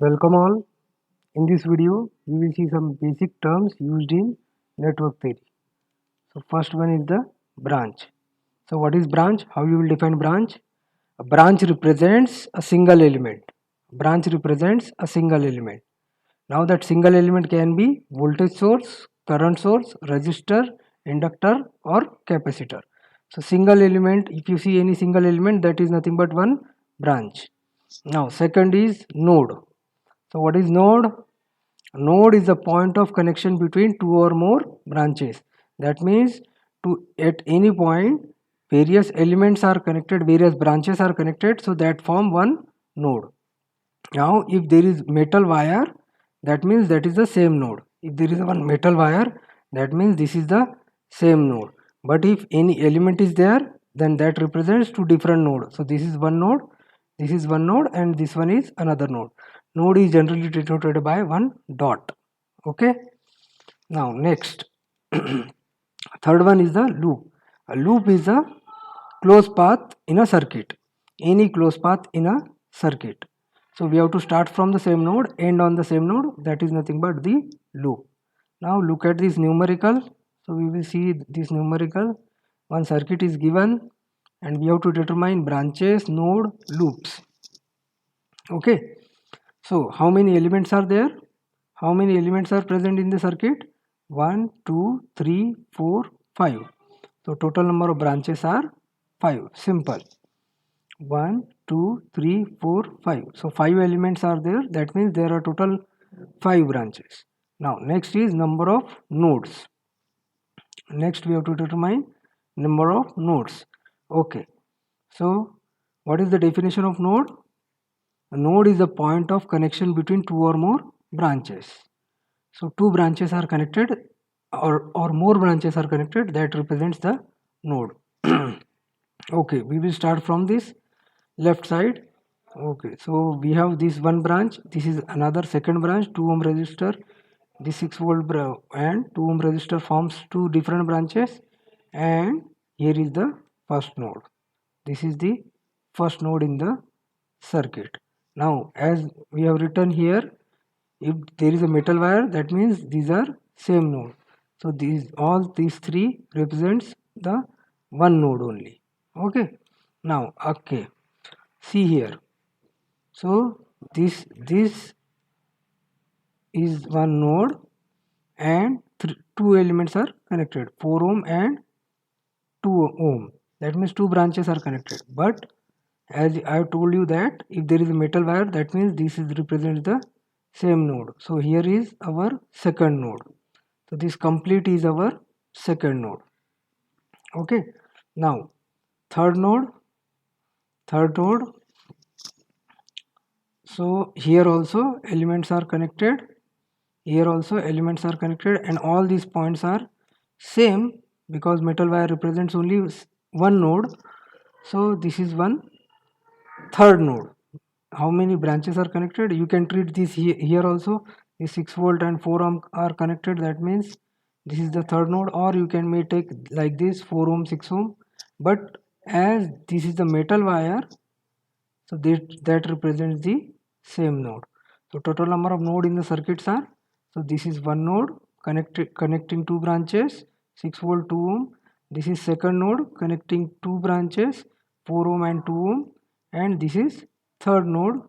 Welcome all. In this video, we will see some basic terms used in network theory. So first one is the branch. So what is branch? How you will define branch? A branch represents a single element. Branch represents a single element. Now that single element can be voltage source, current source, resistor, inductor or capacitor. So single element, if you see any single element, that is nothing but one branch. Now second is node. So what is node? Node is a point of connection between two or more branches. That means to at any point various elements are connected, various branches are connected, so that form one node. Now if there is metal wire, that means that is the same node. If there is one metal wire, that means this is the same node. But if any element is there, then that represents two different nodes. So this is one node, this is one node, and this one is another node. Node is generally denoted by one dot. Okay. Now next, third one is the loop. A loop is a closed path in a circuit. Any closed path in a circuit. So we have to start from the same node, end on the same node. That is nothing but the loop. Now look at this numerical. So we will see this numerical. One circuit is given and we have to determine branches, node, loops. Okay. So how many elements are there? How many elements are present in the circuit? 1, 2, 3, 4, 5. So total number of branches are 5. Simple. 1, 2, 3, 4, 5. So 5 elements are there. That means there are total 5 branches. Now next is number of nodes. Next we have to determine number of nodes. Okay. So what is the definition of node? A node is a point of connection between two or more branches. So two branches are connected or more branches are connected, that represents the node. Okay, we will start from this left side. Okay, so we have this one branch, this is another second branch, 2 ohm resistor, this 6 volt and 2 ohm resistor forms two different branches, and here is the first node. This is the first node in the circuit. Now as we have written here, if there is a metal wire, that means these are same node. So these three represents the one node only. Okay. Now okay, see here. So this is one node and two elements are connected, 4 ohm and 2 ohm. That means two branches are connected. But as I have told you that if there is a metal wire, that means this is represents the same node. So here is our second node. So this complete is our second node. Okay. Now third node. Third node. So here also elements are connected. Here also elements are connected, and all these points are same because metal wire represents only one node. So this is one third node. How many branches are connected? You can treat this here also. The 6 volt and 4 ohm are connected. That means this is the third node, or you can may take like this 4 ohm, 6 ohm. But as this is the metal wire, so that represents the same node. So total number of node in the circuits are, so this is one node connecting two branches, 6 volt, 2 ohm. This is second node connecting two branches, 4 ohm and 2 ohm, and this is third node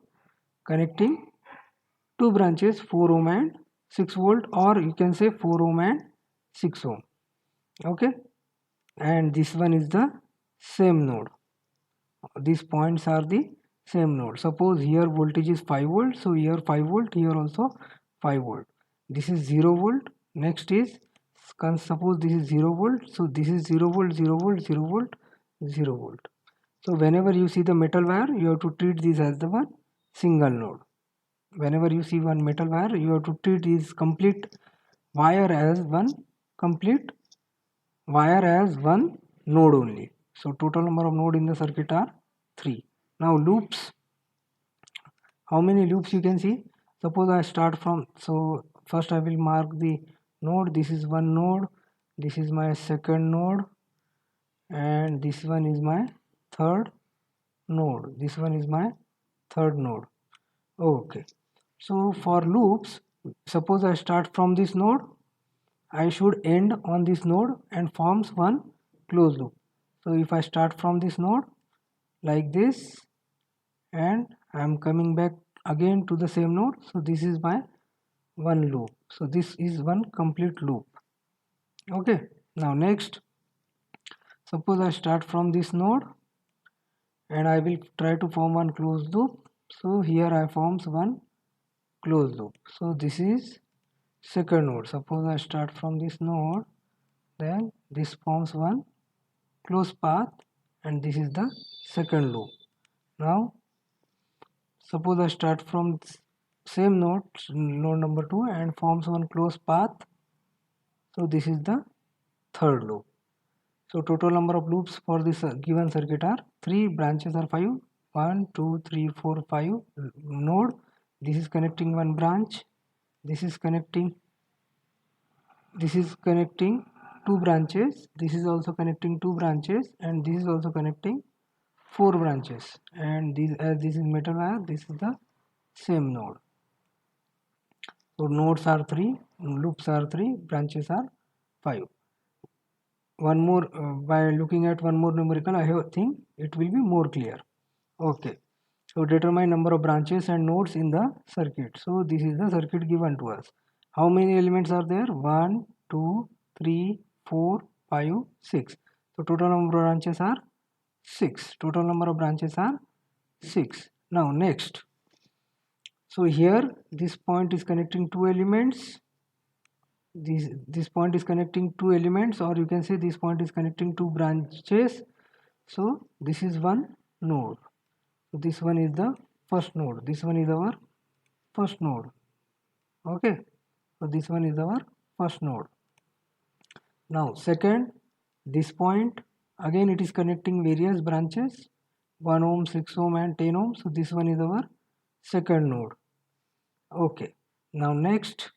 connecting two branches, 4 ohm and 6 volt, or you can say 4 ohm and 6 ohm. Okay, and this one is the same node. These points are the same node. Suppose here voltage is 5 volt, so here 5 volt, here also 5 volt. This is 0 volt. Next is, suppose this is 0 volt, so this is 0 volt, 0 volt, 0 volt, 0 volt. So whenever you see the metal wire, you have to treat this as the one single node. Whenever you see one metal wire, you have to treat this complete wire as one complete wire as one node only. So total number of node in the circuit are 3. Now loops, how many loops you can see? Suppose I start from, so first I will mark the node. This is one node, this is my second node, and this one is my third node. This one is my third node. Okay. So for loops, suppose I start from this node, I should end on this node and forms one closed loop. So if I start from this node like this and I am coming back again to the same node, so this is my one loop. So this is one complete loop. Okay, now next, suppose I start from this node and I will try to form one closed loop. So here I forms one closed loop. So this is second node. Suppose I start from this node, then this forms one closed path and this is the second loop. Now suppose I start from same node, node number 2, and forms one closed path. So this is the third loop. So total number of loops for this given circuit are 3, branches are 5, 1 2 3 4 5 node. This is connecting one branch, this is connecting two branches, this is also connecting two branches, and this is also connecting four branches, and this, as this is metal wire, this is the same node. So nodes are 3, loops are 3, branches are 5. One more, by looking at one more numerical, I think it will be more clear. Okay, so determine number of branches and nodes in the circuit. So this is the circuit given to us. How many elements are there? 1 2 3 4 5 6. So total number of branches are 6. Total number of branches are 6. Now next, so here this point is connecting two elements, this point is connecting two elements, or you can say this point is connecting two branches. So this is one node. So this one is the first node, this one is our first node. Okay, so this one is our first node. Now second, this point, again it is connecting various branches, 1 ohm, 6 ohm and 10 ohm. So this one is our second node. Okay, now next,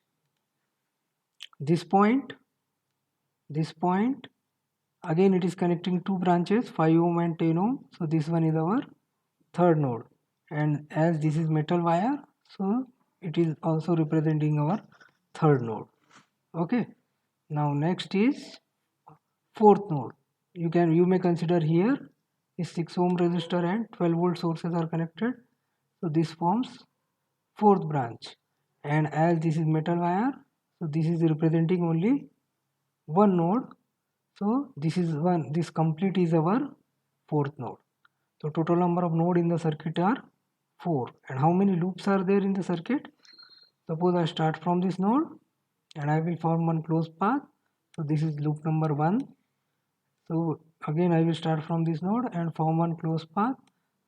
this point again it is connecting two branches, 5 ohm and 10 ohm. So this one is our third node, and as this is metal wire, so it is also representing our third node. Okay, now next is fourth node. You may consider here is 6 ohm resistor and 12 volt sources are connected. So this forms fourth branch, and as this is metal wire, so this is representing only one node. So this complete is our fourth node. So total number of node in the circuit are 4. And how many loops are there in the circuit? Suppose I start from this node and I will form one closed path. So this is loop number 1. So again I will start from this node and form one closed path.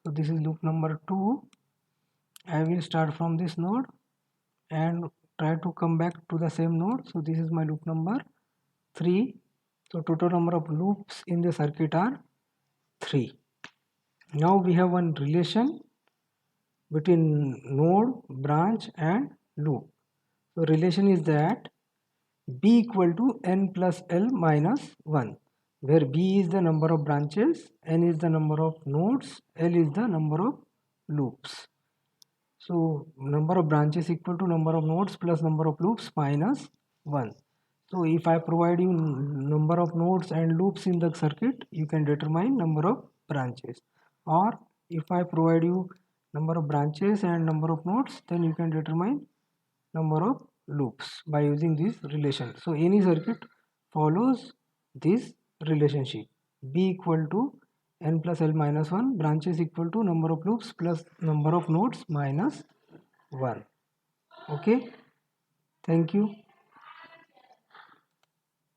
So this is loop number 2. I will start from this node and try to come back to the same node. So this is my loop number 3. So total number of loops in the circuit are 3. Now we have one relation between node, branch and loop. So relation is that B equal to n plus L minus 1, where B is the number of branches, n is the number of nodes, L is the number of loops. So number of branches equal to number of nodes plus number of loops minus 1. So if I provide you number of nodes and loops in the circuit, you can determine number of branches. Or if I provide you number of branches and number of nodes, then you can determine number of loops by using this relation. So any circuit follows this relationship. B equal to n plus L minus 1, branches equal to number of loops plus number of nodes minus 1. Okay, thank you.